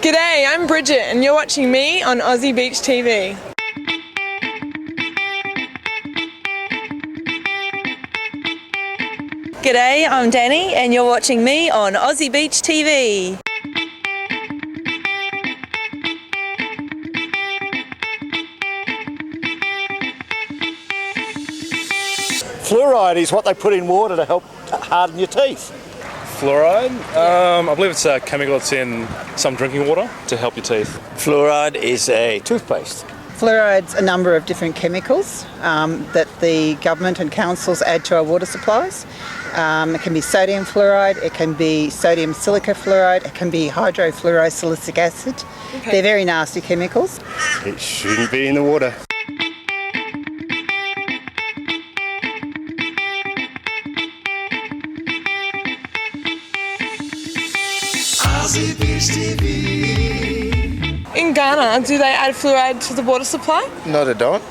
G'day, I'm Brigitte and you're watching me on Aussie Beach TV. G'day, I'm Danni and you're watching me on Aussie Beach TV. Fluoride is what they put in water to help harden your teeth. Fluoride? I believe it's a chemical that's in some drinking water to help your teeth. Fluoride is a toothpaste. Fluoride's a number of different chemicals that the government and councils add to our water supplies. It can be sodium fluoride, it can be sodium silica fluoride, it can be hydrofluorosilicic acid. Okay. They're very nasty chemicals. It shouldn't be in the water. Aussie Beach TV. In Ghana, do they add fluoride to the water supply? No, they don't.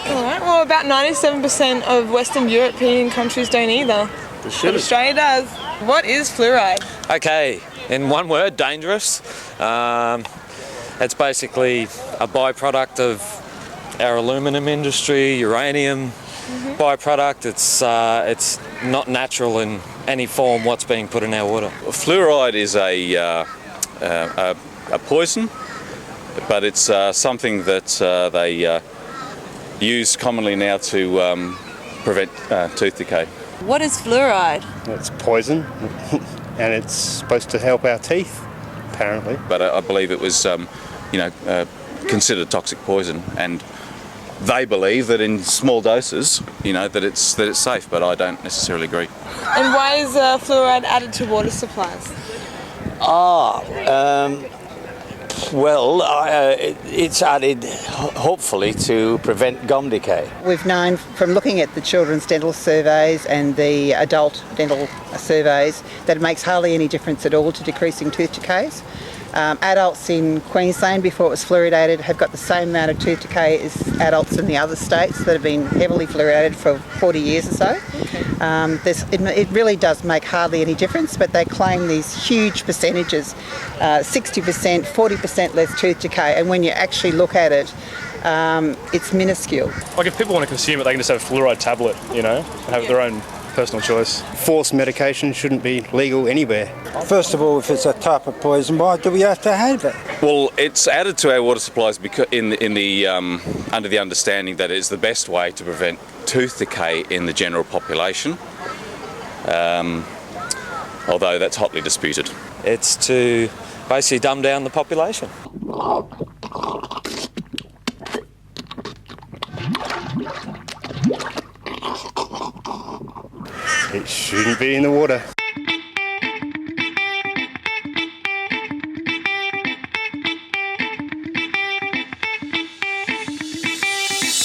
Alright, well about 97% of Western European countries don't either. But Australia does. What is fluoride? Okay, in one word, dangerous. It's basically a byproduct of our aluminium industry, uranium byproduct. It's not natural in any form what's being put in our water. Fluoride is a poison, but it's something that they use commonly now to prevent tooth decay. What is fluoride? It's poison and it's supposed to help our teeth, apparently. But I believe it was, considered toxic poison, and they believe that in small doses, that it's safe. But I don't necessarily agree. And why is fluoride added to water supplies? It's added hopefully to prevent gum decay. We've known from looking at the children's dental surveys and the adult dental surveys that it makes hardly any difference at all to decreasing tooth decays. Adults in Queensland, before it was fluoridated, have got the same amount of tooth decay as adults in the other states that have been heavily fluoridated for 40 years or so. Okay. It really does make hardly any difference, but they claim these huge percentages, 60%, 40% less tooth decay, and when you actually look at it, it's minuscule. Like if people want to consume it, they can just have a fluoride tablet, and have their own personal choice. Forced medication shouldn't be legal anywhere. First of all, if it's a type of poison, why do we have to have it? Well, it's added to our water supplies because under the understanding that it is the best way to prevent tooth decay in the general population. Although that's hotly disputed. It's to basically dumb down the population. It shouldn't be in the water.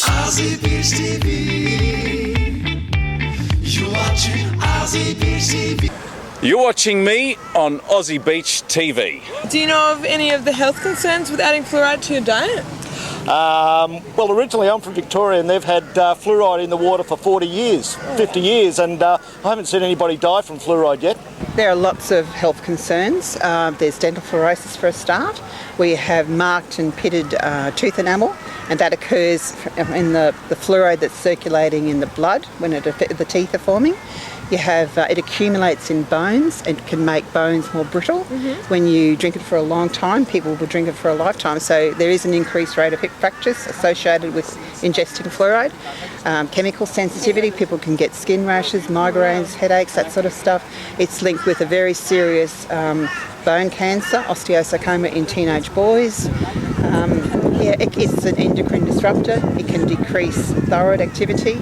Aussie Beach TV. You're watching Aussie Beach TV. You're watching me on Aussie Beach TV. Do you know of any of the health concerns with adding fluoride to your diet? Well, originally I'm from Victoria and they've had fluoride in the water for 40 years, 50 years, and I haven't seen anybody die from fluoride yet. There are lots of health concerns. There's dental fluorosis for a start. We have marked and pitted tooth enamel, and that occurs in the fluoride that's circulating in the blood when the teeth are forming. You have it accumulates in bones and can make bones more brittle. When you drink it for a long time, people will drink it for a lifetime. So there is an increased rate of hip fractures associated with ingesting fluoride. Chemical sensitivity, people can get skin rashes, migraines, headaches, that sort of stuff. It's linked with a very serious bone cancer, osteosarcoma in teenage boys. It's an endocrine disruptor. It can decrease thyroid activity.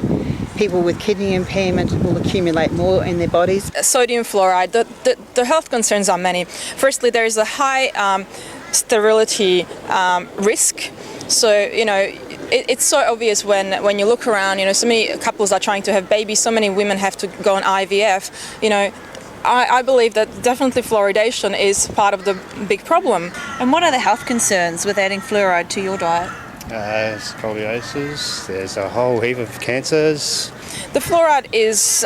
People with kidney impairment will accumulate more in their bodies. Sodium fluoride, the health concerns are many. Firstly, there is a high sterility risk. So, it's so obvious when you look around, so many couples are trying to have babies, so many women have to go on IVF, I believe that definitely fluoridation is part of the big problem. And what are the health concerns with adding fluoride to your diet? Scoliosis, there's a whole heap of cancers. The fluoride is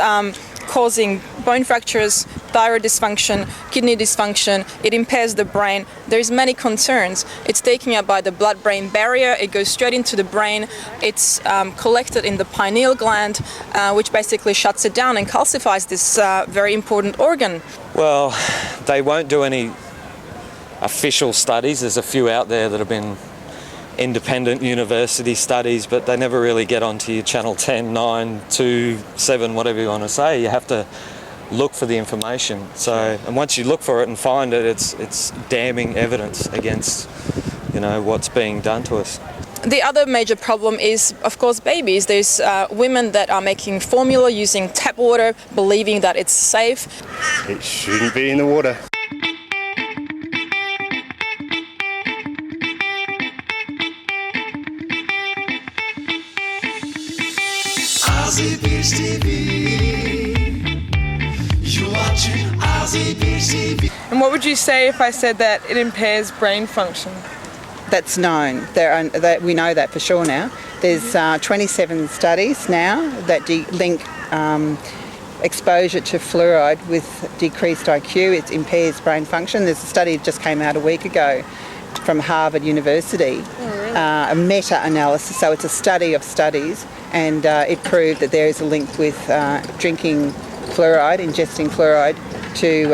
causing bone fractures, thyroid dysfunction, kidney dysfunction. It impairs the brain. There's many concerns. It's taken up by the blood-brain barrier. It goes straight into the brain. It's collected in the pineal gland, which basically shuts it down and calcifies this very important organ. Well, they won't do any official studies. There's a few out there that have been independent university studies, but they never really get onto your Channel 10, 9, 2, 7, whatever you want to say. You have to look for the information. So, and once you look for it and find it, it's damning evidence against, you know, what's being done to us. The other major problem is, of course, babies. There's women that are making formula using tap water, believing that it's safe. It shouldn't be in the water. Aussie Beach TV. You're watching Aussie Beach TV. And what would you say if I said that it impairs brain function? That's known. We know that for sure now. There's 27 studies now that link exposure to fluoride with decreased IQ. It impairs brain function. There's a study that just came out a week ago from Harvard University, a meta-analysis, so it's a study of studies, and it proved that there is a link with drinking fluoride, ingesting fluoride, to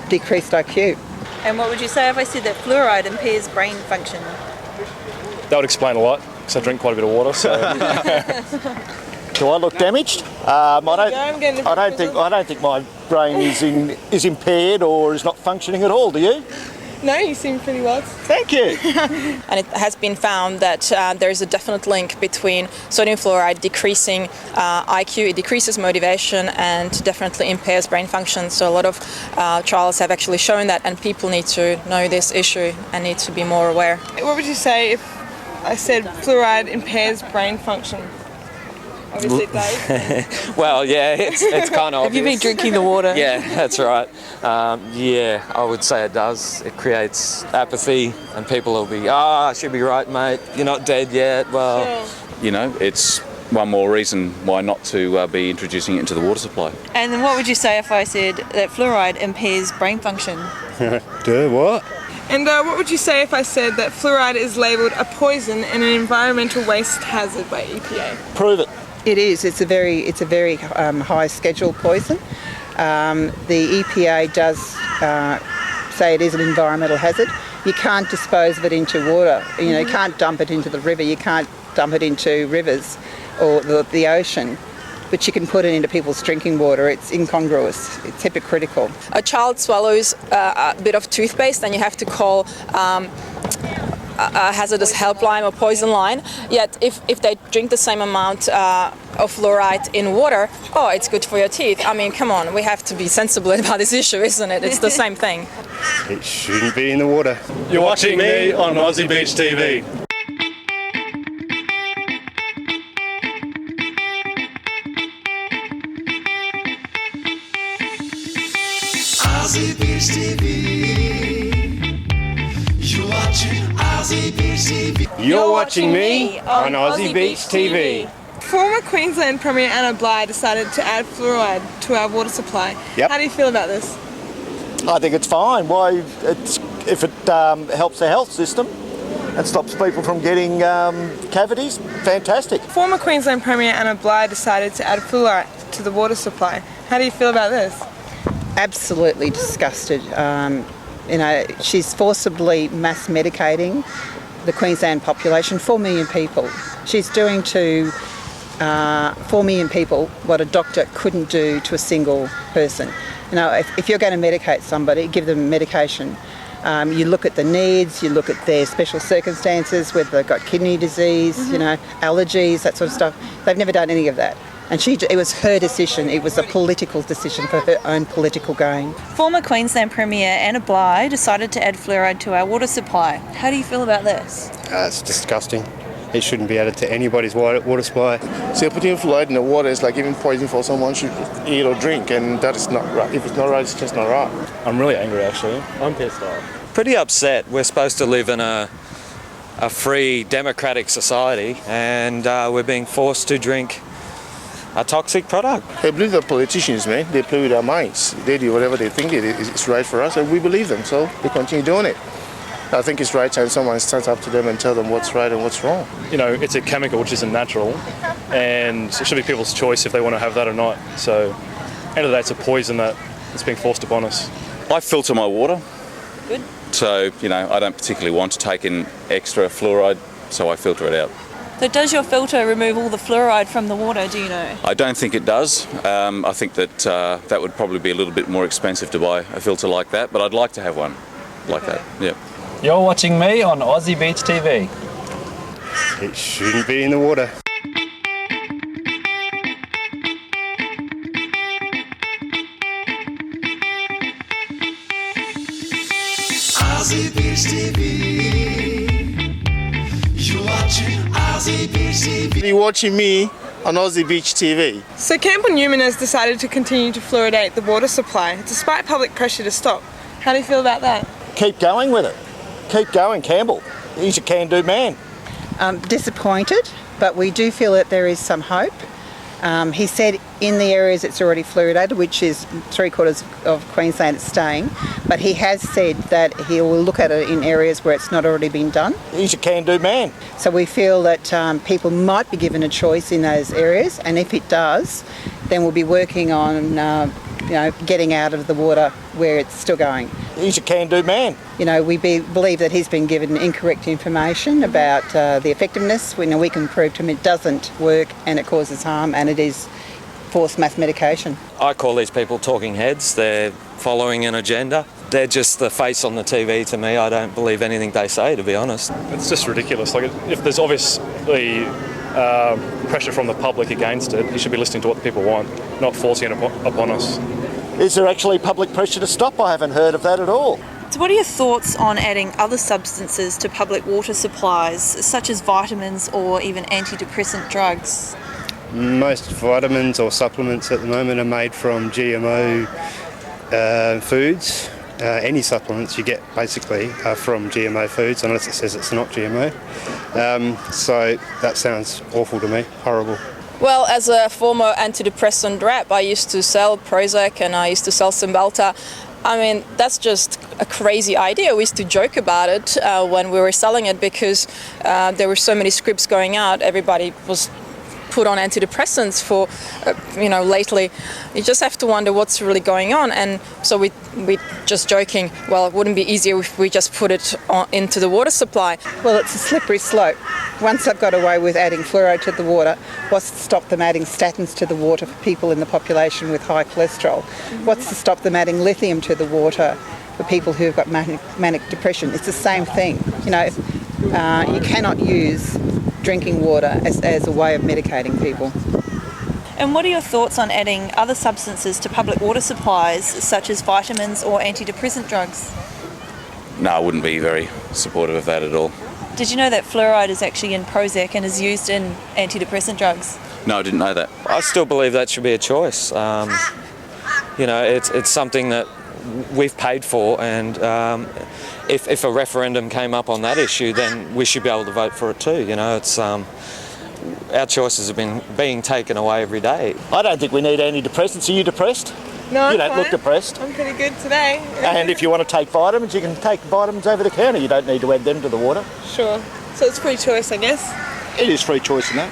decreased IQ. And what would you say if I said that fluoride impairs brain function? That would explain a lot, because I drink quite a bit of water. So. Do I look damaged? I don't think my brain is impaired or is not functioning at all. Do you? No, you seem pretty well. Thank you. And it has been found that there is a definite link between sodium fluoride decreasing IQ, it decreases motivation and definitely impairs brain function. So a lot of trials have actually shown that, and people need to know this issue and need to be more aware. What would you say if I said fluoride impairs brain function? Obviously it does. Well, yeah, it's kind of obvious. Have you been drinking the water? Yeah, that's right. Yeah, I would say it does. It creates apathy, and people will be, I should be right, mate. You're not dead yet. Well, You know, it's one more reason why not to be introducing it into the water supply. And then what would you say if I said that fluoride impairs brain function? Do what? And what would you say if I said that fluoride is labelled a poison and an environmental waste hazard by EPA? Prove it. It is. It's a very high schedule poison. The EPA does say it is an environmental hazard. You can't dispose of it into water. You know, you can't dump it into the river. You can't dump it into rivers or the ocean. But you can put it into people's drinking water. It's incongruous. It's hypocritical. A child swallows a bit of toothpaste and you have to call a hazardous helpline or poison line. Yet if they drink the same amount of fluoride in water, it's good for your teeth. I mean, come on, we have to be sensible about this issue, isn't it? It's the same thing. It shouldn't be in the water. You're watching me on Aussie Beach TV. Aussie Beach TV. You're watching Aussie Beach TV. You're watching me on Aussie Beach TV. Former Queensland Premier Anna Bligh decided to add fluoride to our water supply. Yep. How do you feel about this? I think it's fine. Why? If it helps the health system and stops people from getting cavities, fantastic. Former Queensland Premier Anna Bligh decided to add fluoride to the water supply. How do you feel about this? Absolutely disgusted. You know, she's forcibly mass medicating the Queensland population, 4 million people. She's doing to 4 million people what a doctor couldn't do to a single person. You know, if you're going to medicate somebody, give them medication. You look at the needs, you look at their special circumstances, whether they've got kidney disease, you know, allergies, that sort of stuff. They've never done any of that. And it was her decision. It was a political decision for her own political gain. Former Queensland Premier Anna Bligh decided to add fluoride to our water supply. How do you feel about this? It's disgusting. It shouldn't be added to anybody's water supply. So putting fluoride in the water is like giving poison for someone should eat or drink, and that is not right. If it's not right, it's just not right. I'm really angry, actually. I'm pissed off. Pretty upset. We're supposed to live in a free democratic society, and we're being forced to drink a toxic product. They believe the politicians, man. They play with our minds. They do whatever they think is right for us, and we believe them, so they continue doing it. I think it's right time someone stands up to them and tell them what's right and what's wrong. You know, it's a chemical which isn't natural, and it should be people's choice if they want to have that or not. So, end of the day, it's a poison that is being forced upon us. I filter my water. Good. So, you know, I don't particularly want to take in extra fluoride, so I filter it out. So does your filter remove all the fluoride from the water, do you know? I don't think it does. I think that that would probably be a little bit more expensive to buy a filter like that, but I'd like to have one like that, yeah. You're watching me on Aussie Beach TV. It shouldn't be in the water. Aussie Beach TV. You're watching Aussie Beach TV. You're watching me on Aussie Beach TV. So Campbell Newman has decided to continue to fluoridate the water supply despite public pressure to stop. How do you feel about that? Keep going with it. Keep going, Campbell. He's a can-do man. Disappointed, but we do feel that there is some hope. He said in the areas it's already fluoridated, which is 3/4 of Queensland it's staying, but he has said that he will look at it in areas where it's not already been done. He's a can-do man. So we feel that people might be given a choice in those areas, and if it does, then we'll be working on getting out of the water where it's still going. He's a can-do man. You know, we believe that he's been given incorrect information about the effectiveness. We can prove to him it doesn't work and it causes harm, and it is forced mass medication. I call these people talking heads. They're following an agenda. They're just the face on the TV to me. I don't believe anything they say, to be honest. It's just ridiculous. Like, if there's obviously pressure from the public against it, you should be listening to what the people want, not forcing it upon us. Is there actually public pressure to stop? I haven't heard of that at all. So what are your thoughts on adding other substances to public water supplies, such as vitamins or even antidepressant drugs? Most vitamins or supplements at the moment are made from GMO foods. Any supplements you get basically are from GMO foods, unless it says it's not GMO. So that sounds awful to me, horrible. Well, as a former antidepressant rep, I used to sell Prozac and I used to sell Cymbalta. I mean, that's just a crazy idea. We used to joke about it when we were selling it because there were so many scripts going out. Everybody was put on antidepressants for, lately. You just have to wonder what's really going on. And so we just joking, well, it wouldn't be easier if we just put it into the water supply. Well, it's a slippery slope. Once they've got away with adding fluoride to the water, what's to stop them adding statins to the water for people in the population with high cholesterol? What's to stop them adding lithium to the water for people who've got manic depression? It's the same thing. You cannot use drinking water as a way of medicating people. And what are your thoughts on adding other substances to public water supplies, such as vitamins or antidepressant drugs? No, I wouldn't be very supportive of that at all. Did you know that fluoride is actually in Prozac and is used in antidepressant drugs? No, I didn't know that. I still believe that should be a choice. It's something that we've paid for, and if a referendum came up on that issue, then we should be able to vote for it too. It's our choices have been being taken away every day. I don't think we need antidepressants. Are you depressed? No, you don't look depressed. I'm pretty good today. And if you want to take vitamins, you can take vitamins over the counter. You don't need to add them to the water. Sure. So it's free choice, I guess. It is free choice in that.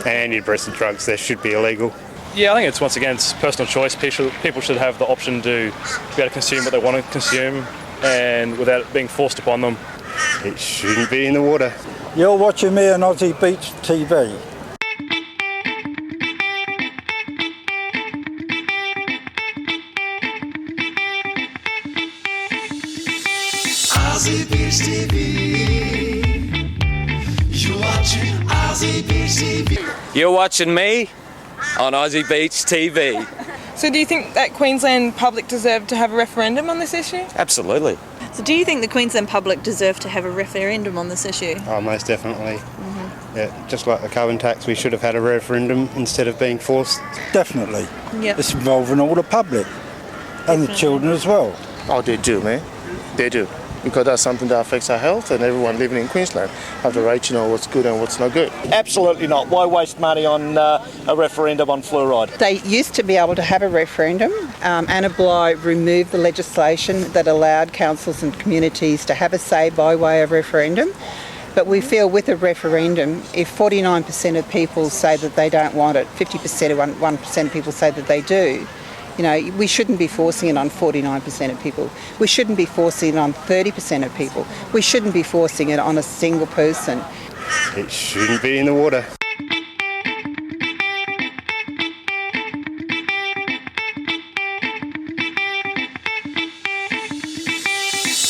And antidepressant drugs, they should be illegal. Yeah, I think it's, once again, it's personal choice. People should have the option to be able to consume what they want to consume, and without it being forced upon them. It shouldn't be in the water. You're watching me on Aussie Beach TV. Aussie Beach TV. You're watching Aussie Beach TV. You're watching me on Aussie Beach TV. So do you think that Queensland public deserve to have a referendum on this issue? Absolutely. So do you think the Queensland public deserve to have a referendum on this issue? Oh, most definitely. Mm-hmm. Yeah, just like the carbon tax, we should have had a referendum instead of being forced. Definitely. Yep. It's involving all the public and the children as well. Oh, they do, man. They do. because that's something that affects our health, and everyone living in Queensland have the right to know what's good and what's not good. Absolutely not. Why waste money on a referendum on fluoride? They used to be able to have a referendum. Anna Bligh removed the legislation that allowed councils and communities to have a say by way of referendum. But we feel with a referendum, if 49% of people say that they don't want it, 50% or 1% of people say that they do, you know, we shouldn't be forcing it on 49% of people. We shouldn't be forcing it on 30% of people. We shouldn't be forcing it on a single person. It shouldn't be in the water.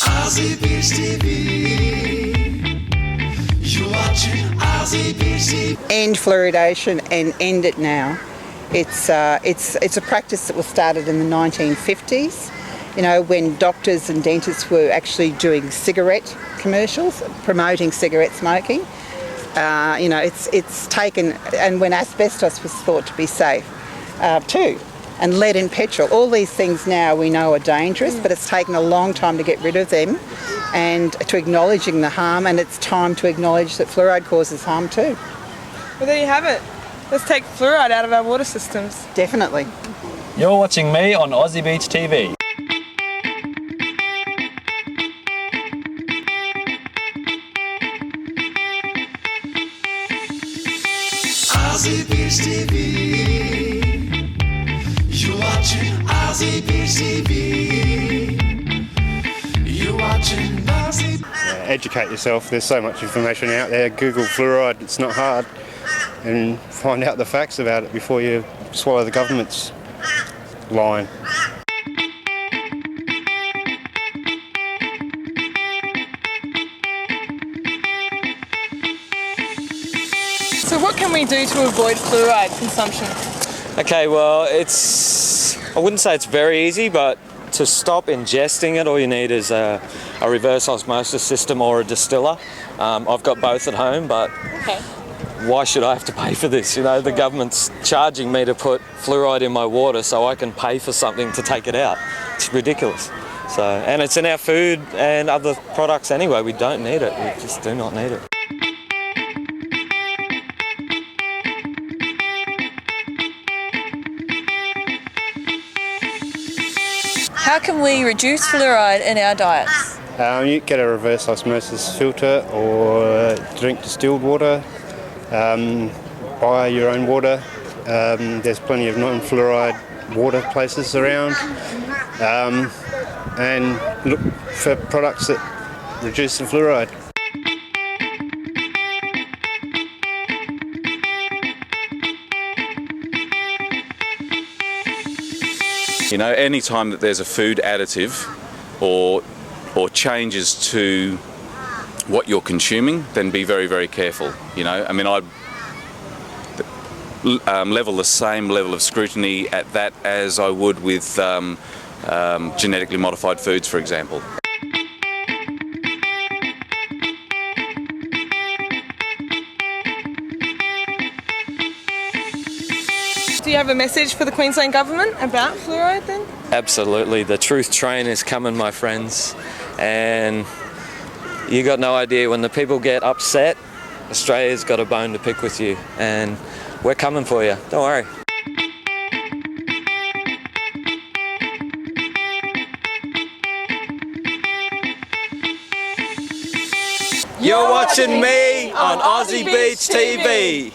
Aussie Beach TV. You watching Aussie Beach TV. End fluoridation and end it now. It's a practice that was started in the 1950s, you know, when doctors and dentists were actually doing cigarette commercials, promoting cigarette smoking. You know, it's taken, and when asbestos was thought to be safe too, and lead in petrol. All these things now we know are dangerous, but it's taken a long time to get rid of them and to acknowledging the harm, and it's time to acknowledge that fluoride causes harm too. Well, there you have it. Let's take fluoride out of our water systems. Definitely. You're watching me on Aussie Beach TV. Aussie Beach TV. You watching Aussie Beach TV. You watching Aussie. Educate yourself. There's so much information out there. Google fluoride. It's not hard. And find out the facts about it before you swallow the government's line. So what can we do to avoid fluoride consumption? Okay, well, I wouldn't say it's very easy, but to stop ingesting it, all you need is a reverse osmosis system or a distiller. I've got both at home, but why should I have to pay for this? You know, the government's charging me to put fluoride in my water so I can pay for something to take it out. It's ridiculous. So, and it's in our food and other products anyway. We don't need it. We just do not need it. How can we reduce fluoride in our diets? You get a reverse osmosis filter or drink distilled water, buy your own water. There's plenty of non-fluoride water places around, and look for products that reduce the fluoride. You know, any time that there's a food additive or changes to what you're consuming, then be very, very careful. You know, I mean, I'd level the same level of scrutiny at that as I would with genetically modified foods, for example. Do you have a message for the Queensland government about fluoride then? Absolutely. The truth train is coming, my friends. And you got no idea, when the people get upset, Australia's got a bone to pick with you. And we're coming for you. Don't worry. You're watching me on Aussie Beach TV.